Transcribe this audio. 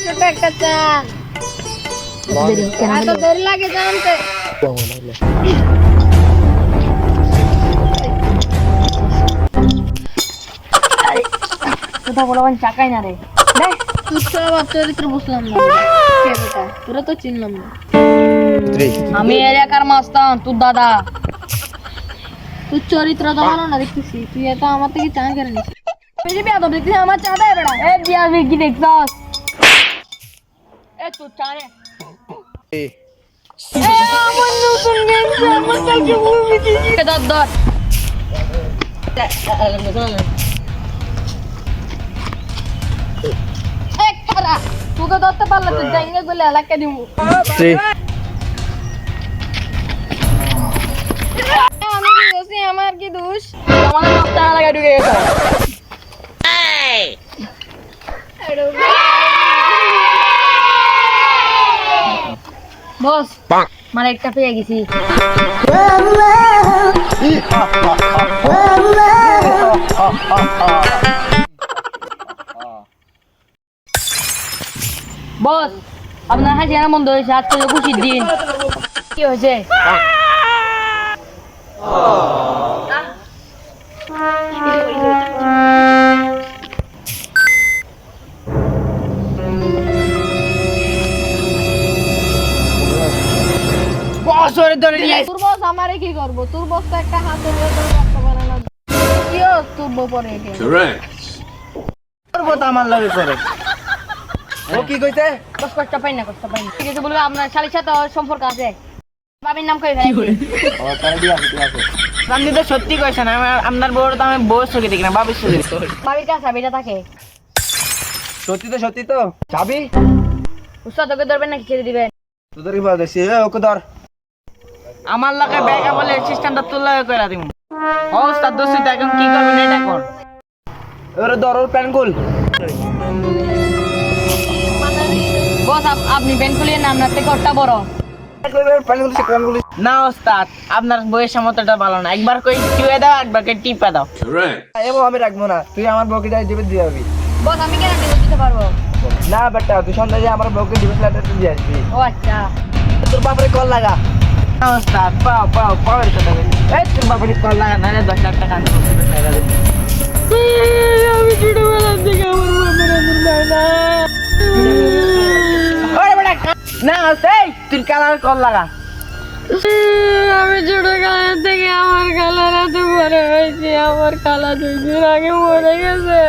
ছোট একটা চা। এত দেরি লাগে জানতে? কোথাও বলবেন চাকাই না রে। দেখ তুই সব চরিত্র বুঝলাম না কে বেটা, তোরা তো চিনলাম না। আমি এলাকার মাস্তান তোর দাদা। তুই চরিত্র তো ভালো না দেখতেছি, তুই এত আমার থেকে চা কেন নিস? বেশি বিয়া তো দেখছিস আমার চা দেয় বেড়া। এ বিয়া কি দেখছস? এ তোর চা রে। আমার নতুন গেঞ্জি আমার কাছে মুভি দিছি। ধর ধর। এক খারা তোকে ধরতে পারলে তুই জাঙ্গে গলে এলাকা দিমু। আমি কি দোষী, আমার কি দোষ? আমাদের মাস্তান এলাকায় ঢুকে গেছে। বস মানে একটা পেয়ে গেছি। বস আপনার হাজিরা মন্দ হয়েছে, আজকে তো খুশির দিন। কি হয়েছে? তোর বস আমারে কি করবো? তোর বস তো একটা হাতে নিয়ে তোর রাখতে পারে না। কিও তোর বউ পরে একে করবো তো আমার লাগে করে। ও কি কইতে? বস কষ্ট পাই না, কষ্ট পাই না। ঠিক আছে বলবে আপনার শালির সাথে ওর সম্পর্ক আছে। বাবির নাম কই ভাই? ও তাই দিয়া আছে। আপনি তো সত্যি কইছেন, আপনার বউর তো আমি বউর চোখে দেখি না, বাবির চোখে দেখি। বাবির কাছে চাবিটা থাকে। সত্যি তো চাবি উস্তাদ তোকে ধরবেন নাকি ছেড়ে দিবেন? তোদের কি বলছিস? ওকে ধর। আমার লাগে ব্যাগা বলে সিস্টেমটা তোর লাগে কইরা দিমু। ও উস্তাদ দোস্ত এখন কি করবেন এটা কর। ওরে ধর ওর প্যান খুল। বস আপনি ব্যাংক খুলিয়ে না, আপনার থেকে ওটা বড়। না ওস্তাদ, আপনার বয়স মতটা ভালো না। একবার কই টিপে দাও, একবার কই টিপে দাও। এবং আমি রাখবো না, তুই আমার বউকে দিবে দিয়ে যাবি। বস আমি কেন দিতে পারবো? না বেটা, তুই সন্ধ্যায় আমার বউকে ডিভোর্স লেটার দিয়ে আসবি। ও আচ্ছা। তোর বাপরে কল লাগা। না ওস্তাদ, পাও এর কথা বলি। এই তোর বাপরে কল লাগা, নালে 10 লাখ টাকা আনতে হবে টাকা দে। আমি ছোটবেলা থেকে আমার বাবার এমন হয় না। ওরে বেটা না ওস্তাদ, তুই কালার কল লাগা। আমি ছোটবেলা থেকে আমার খালার এত বড় হয়েছি, আমার খালা 2 দিন আগে মরে গেছে।